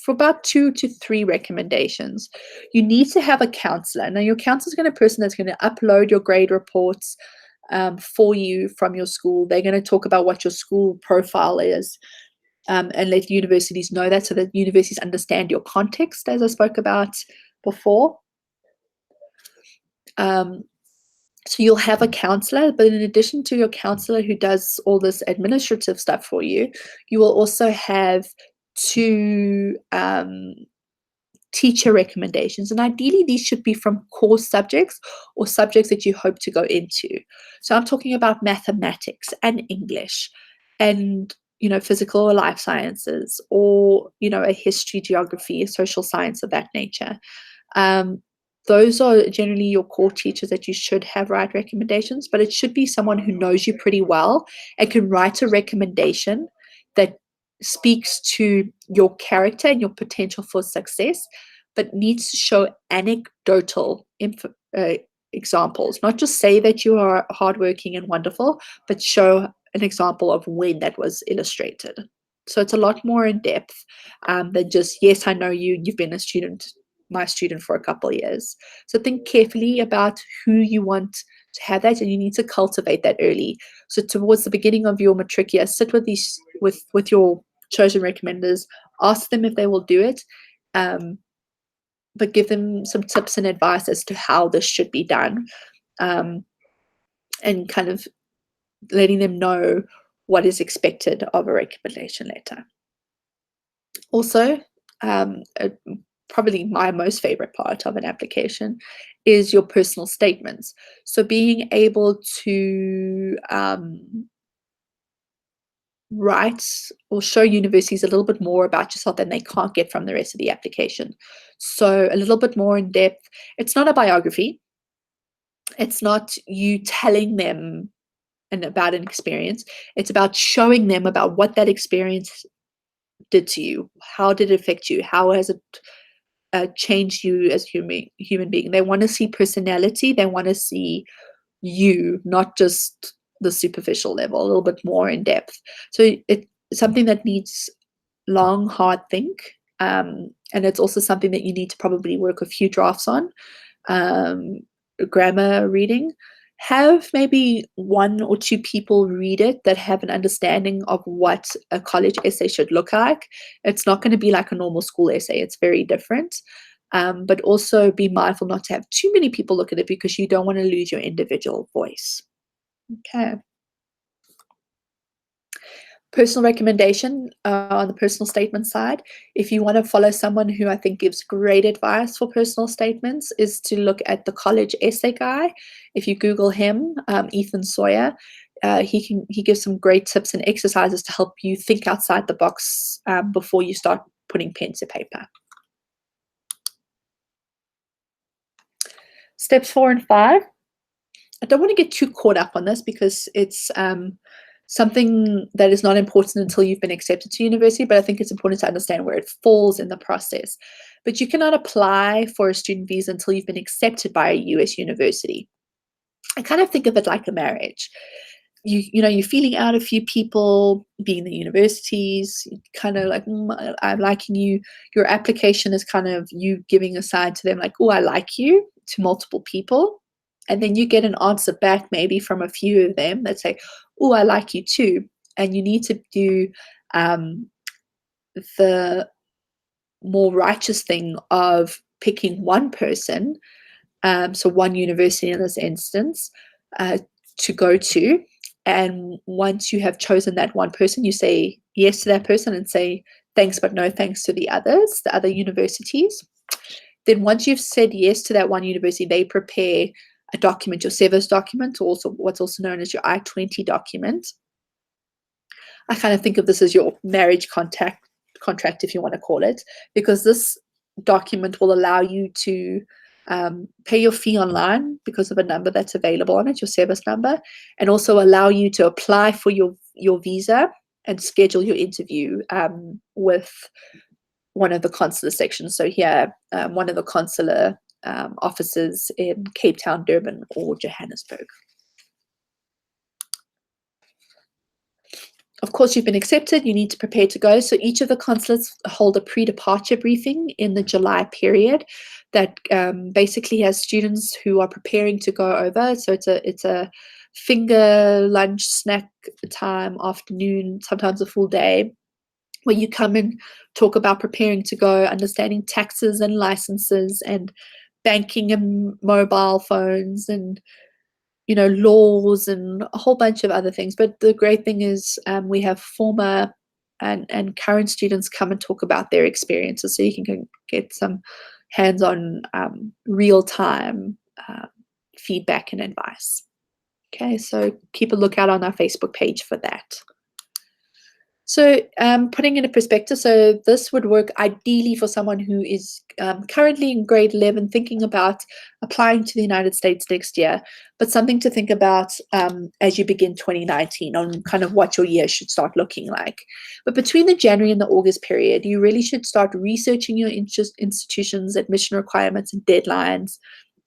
for about 2 to 3 recommendations. You need to have a counselor. Now, your counselor is going to be a person that's going to upload your grade reports for you from your school. They're going to talk about what your school profile is, and let universities know that, so that universities understand your context, as I spoke about before. So you'll have a counselor, but in addition to your counselor who does all this administrative stuff for you, you will also have 2 teacher recommendations. And ideally, these should be from core subjects or subjects that you hope to go into. So I'm talking about mathematics and English and, physical or life sciences, or, a history, geography, a social science of that nature. Those are generally your core teachers that you should have write recommendations, but it should be someone who knows you pretty well and can write a recommendation that speaks to your character and your potential for success, but needs to show anecdotal examples. Not just say that you are hardworking and wonderful, but show an example of when that was illustrated. So it's a lot more in depth than just, yes, I know you, you've been my student for a couple of years. So think carefully about who you want to have that, and you need to cultivate that early. So towards the beginning of your matric year, sit with with your chosen recommenders, ask them if they will do it, but give them some tips and advice as to how this should be done, and kind of letting them know what is expected of a recommendation letter. Also, probably my most favorite part of an application is your personal statements. So being able to write or show universities a little bit more about yourself than they can't get from the rest of the application. So a little bit more in depth. It's not a biography. It's not you telling them about an experience. It's about showing them about what that experience did to you. How did it affect you? How has it changed you as human being? They want to see personality. They want to see you, not just the superficial level, a little bit more in depth. So it's something that needs long, hard think. And it's also something that you need to probably work a few drafts on. Grammar reading. Have maybe one or two people read it that have an understanding of what a college essay should look like. It's not going to be like a normal school essay. It's very different. But also be mindful not to have too many people look at it because you don't want to lose your individual voice. Okay. Personal recommendation on the personal statement side. If you want to follow someone who I think gives great advice for personal statements, is to look at the college essay guy. If you Google him, Ethan Sawyer, he gives some great tips and exercises to help you think outside the box before you start putting pen to paper. Steps 4 and 5. I don't want to get too caught up on this because it's something that is not important until you've been accepted to university, but I think it's important to understand where it falls in the process. But you cannot apply for a student visa until you've been accepted by a US university. I kind of think of it like a marriage. You know, you're feeling out a few people, being the universities, kind of like, I'm liking you. Your application is kind of you giving a sign to them like, oh, I like you, to multiple people. And then you get an answer back maybe from a few of them that say, oh, I like you too. And you need to do the more righteous thing of picking one person, so one university in this instance, to go to. And once you have chosen that one person, you say yes to that person and say thanks, but no thanks to the others, the other universities. Then once you've said yes to that one university, they prepare a document, your SEVIS document, or also what's also known as your I-20 document. I kind of think of this as your marriage contract, if you want to call it, because this document will allow you to pay your fee online because of a number that's available on it, your SEVIS number, and also allow you to apply for your visa and schedule your interview with one of the consular sections. So here, one of the consular offices in Cape Town, Durban, or Johannesburg. Of course, you've been accepted, you need to prepare to go. So each of the consulates hold a pre-departure briefing in the July period that basically has students who are preparing to go over. So it's a finger lunch snack time, afternoon, sometimes a full day, where you come and talk about preparing to go, understanding taxes and licenses and banking and mobile phones and laws and a whole bunch of other things. But the great thing is we have former and current students come and talk about their experiences, so you can get some hands-on real-time feedback and advice. Okay, so keep a lookout on our Facebook page for that. So putting in a perspective, so this would work ideally for someone who is currently in grade 11 thinking about applying to the United States next year, but something to think about as you begin 2019 on kind of what your year should start looking like. But between the January and the August period, you really should start researching your institutions, admission requirements and deadlines,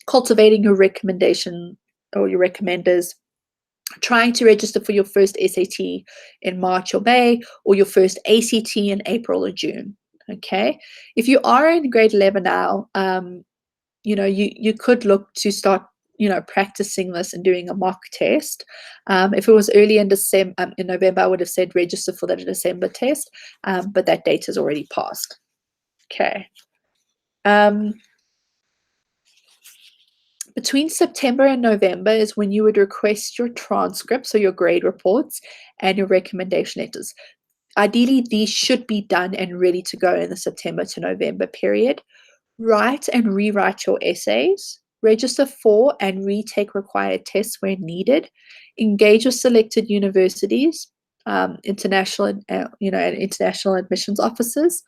cultivating your recommendation or your recommenders, trying to register for your first SAT in March or May, or your first ACT in April or June. Okay, if you are in grade 11 now, you could look to start practicing this and doing a mock test. If it was early in November, I would have said register for the December test, but that date has already passed. Okay. Between September and November is when you would request your transcripts or your grade reports and your recommendation letters. Ideally, these should be done and ready to go in the September to November period. Write and rewrite your essays. Register for and retake required tests where needed. Engage with selected universities, international and international admissions officers.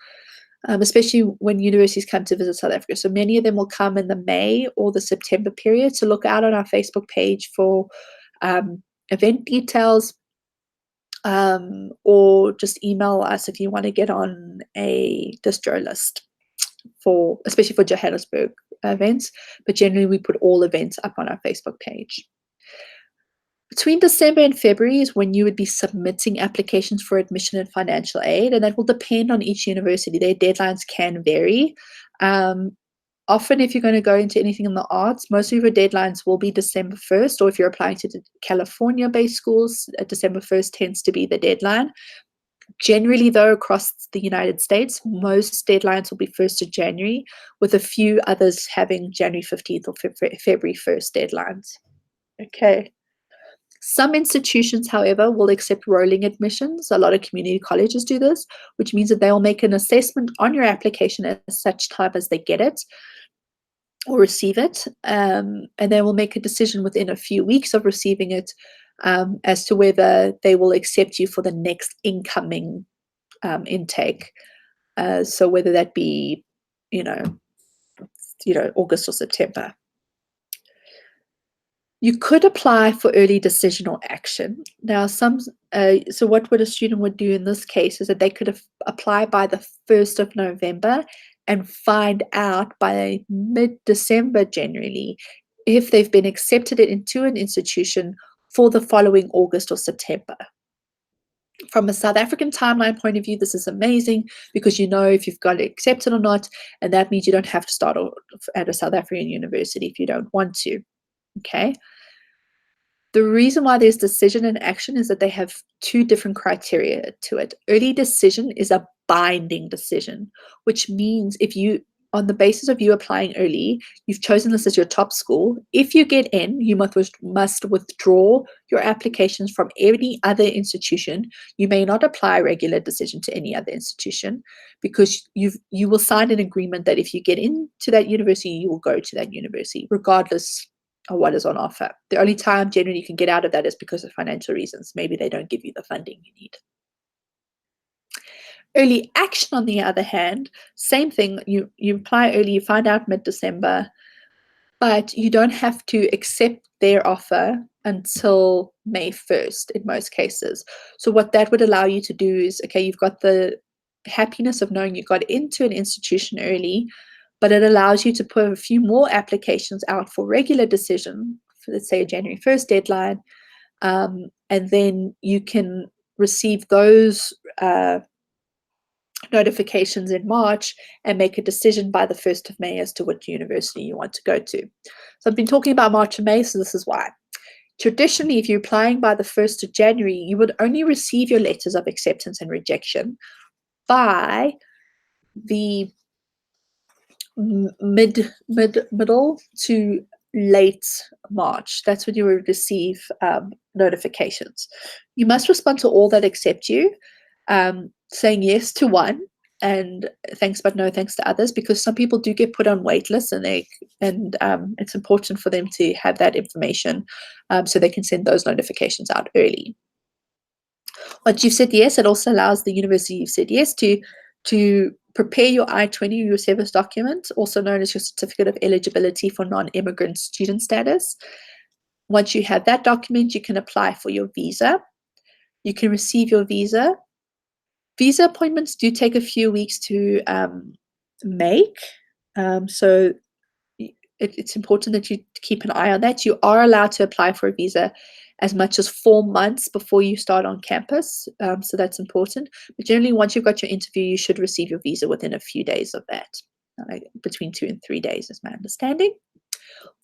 especially when universities come to visit South Africa. So many of them will come in the May or the September period. So look out on our Facebook page for event details, or just email us if you want to get on a distro list, especially for Johannesburg events. But generally, we put all events up on our Facebook page. Between December and February is when you would be submitting applications for admission and financial aid, and that will depend on each university. Their deadlines can vary. Often, if you're going to go into anything in the arts, most of your deadlines will be December 1st, or if you're applying to the California-based schools, December 1st tends to be the deadline. Generally, though, across the United States, most deadlines will be 1st of January, with a few others having January 15th or February 1st deadlines. Okay. Some institutions, however, will accept rolling admissions. A lot of community colleges do this, which means that they will make an assessment on your application at such time as they get it or receive it, and they will make a decision within a few weeks of receiving it as to whether they will accept you for the next incoming intake. So whether that be, August or September. You could apply for early decisional action. Now, so what a student would do in this case is that they could apply by the 1st of November and find out by mid-December generally if they've been accepted into an institution for the following August or September. From a South African timeline point of view, this is amazing because you know if you've got it accepted or not, and that means you don't have to start at a South African university if you don't want to. Okay. The reason why there's decision and action is that they have two different criteria to it. Early decision is a binding decision, which means if you, on the basis of you applying early, you've chosen this as your top school. If you get in, you must withdraw your applications from any other institution. You may not apply a regular decision to any other institution because you will sign an agreement that if you get into that university, you will go to that university, regardless of what is on offer. The only time generally you can get out of that is because of financial reasons. Maybe they don't give you the funding you need. Early action, on the other hand, same thing. You apply early, you find out mid-December, but you don't have to accept their offer until May 1st in most cases. So what that would allow you to do is, okay, you've got the happiness of knowing you got into an institution early, but it allows you to put a few more applications out for regular decision, for let's say a January 1st deadline, and then you can receive those notifications in March and make a decision by the 1st of May as to what university you want to go to. So I've been talking about March and May, so this is why. Traditionally, if you're applying by the 1st of January, you would only receive your letters of acceptance and rejection by the middle to late March. That's when you will receive notifications. You must respond to all that accept you, saying yes to one and thanks but no thanks to others, because some people do get put on wait lists and it's important for them to have that information so they can send those notifications out early. Once you've said yes, it also allows the university you've said yes to prepare your I-20, your service document, also known as your certificate of eligibility for non-immigrant student status. Once you have that document, you can apply for your visa. You can receive your visa. Visa appointments do take a few weeks to make, so it's important that you keep an eye on that. You are allowed to apply for a visa as much as 4 months before you start on campus, so that's important. But generally, once you've got your interview, you should receive your visa within a few days of that, between 2 and 3 days is my understanding.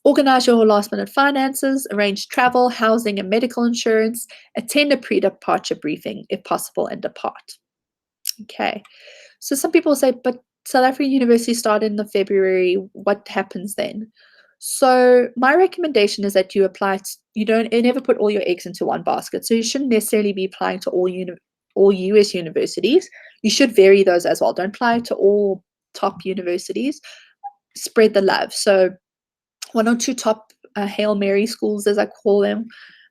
Organize your last-minute finances, arrange travel, housing, and medical insurance, attend a pre-departure briefing if possible, and depart. Okay, so some people say, but South African universities start in the February, what happens then? So my recommendation is that you apply you never put all your eggs into one basket. So you shouldn't necessarily be applying to all US universities. You should vary those as well. Don't apply to all top universities. Spread the love. So 1 or 2 top Hail Mary schools, as I call them,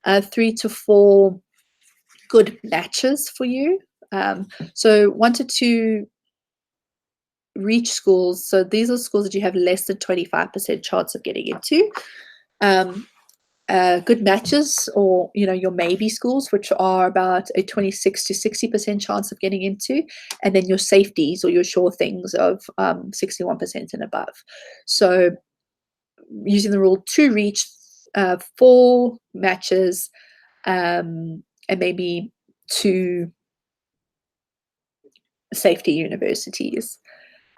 3 to 4 good matches for you. So 1 to 2 reach schools. So these are schools that you have less than 25% chance of getting into. Good matches, or your maybe schools, which are about a 26 to 60% chance of getting into, and then your safeties or your sure things of 61% and above. So using the rule 2 reach, 4 matches, and maybe 2 safety universities.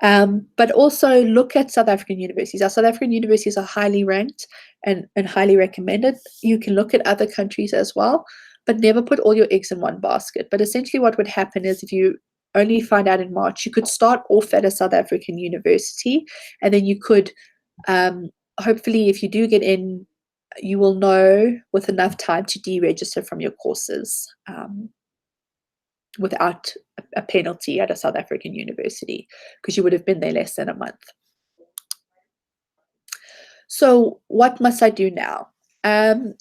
But also look at South African universities. Our South African universities are highly ranked and highly recommended. You can look at other countries as well, but never put all your eggs in one basket. But essentially what would happen is, if you only find out in March, you could start off at a South African university, and then you could, hopefully, if you do get in, you will know with enough time to deregister from your courses without a penalty at a South African university, because you would have been there less than a month. So what must I do now?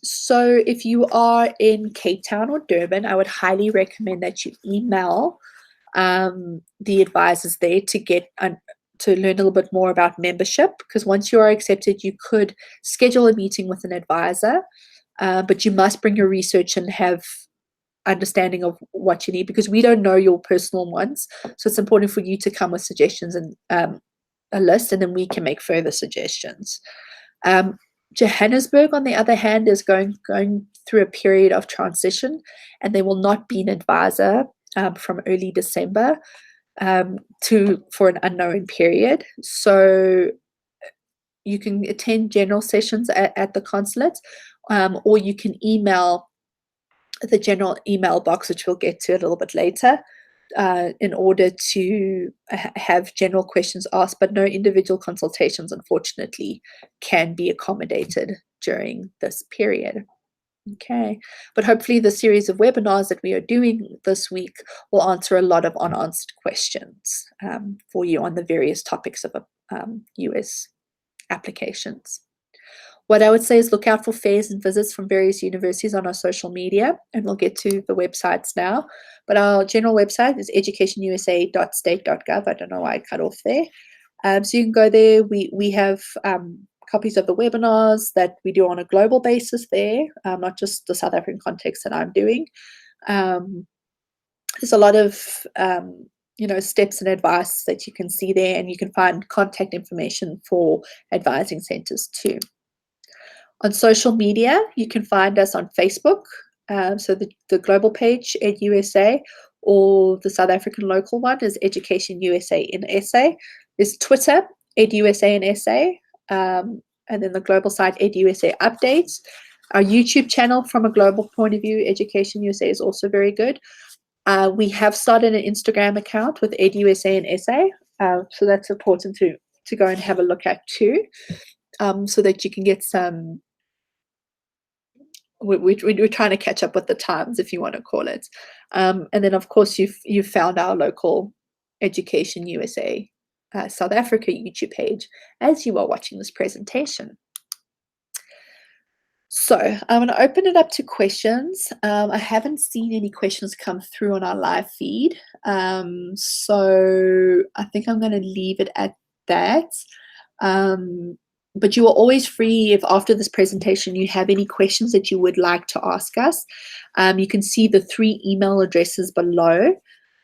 So if you are in Cape Town or Durban, I would highly recommend that you email the advisors there to get to learn a little bit more about membership, because once you are accepted, you could schedule a meeting with an advisor, but you must bring your research and have understanding of what you need, because we don't know your personal ones. So it's important for you to come with suggestions and a list, and then we can make further suggestions. Johannesburg, on the other hand, is going through a period of transition, and they will not be an advisor from early December for an unknown period. So you can attend general sessions at the consulate, or you can email the general email box, which we'll get to a little bit later, in order to have general questions asked, but no individual consultations, unfortunately, can be accommodated during this period. Okay, but hopefully the series of webinars that we are doing this week will answer a lot of unanswered questions for you on the various topics of US applications. What I would say is look out for fairs and visits from various universities on our social media, and we'll get to the websites now. But our general website is educationusa.state.gov. I don't know why I cut off there. So you can go there. We have copies of the webinars that we do on a global basis there, not just the South African context that I'm doing. There's a lot of steps and advice that you can see there, and you can find contact information for advising centers too. On social media, you can find us on Facebook, so the global page, EducationUSA, or the South African local one is EducationUSA in SA. There's Twitter, EducationUSA in SA, and then the global site, EducationUSA Updates. Our YouTube channel, from a global point of view, EducationUSA, is also very good. We have started an Instagram account with EducationUSA in SA, so that's important to go and have a look at too, so that you can get some. We're trying to catch up with the times, if you want to call it. And then, of course, you've found our local EducationUSA South Africa YouTube page as you are watching this presentation. So I'm going to open it up to questions. I haven't seen any questions come through on our live feed. So I think I'm going to leave it at that. But you are always free, if after this presentation you have any questions that you would like to ask us. You can see the 3 email addresses below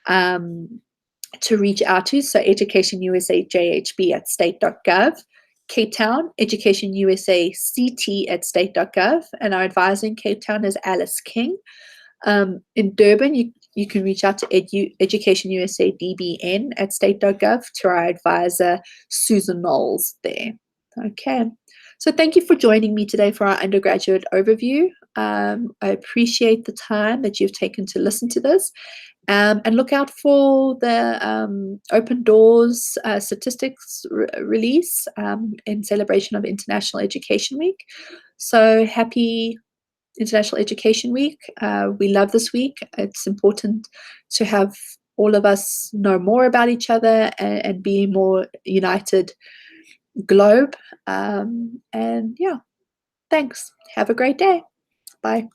to reach out to. So educationusajhb@state.gov, Cape Town, educationusact@state.gov, and our advisor in Cape Town is Alice King. In Durban, you can reach out to educationusadbn@state.gov to our advisor, Susan Knowles there. Okay, so thank you for joining me today for our undergraduate overview. I appreciate the time that you've taken to listen to this, and look out for the Open Doors statistics release in celebration of International Education Week. So happy International Education Week. We love this week. It's important to have all of us know more about each other and be more united globe. And yeah, thanks. Have a great day. Bye.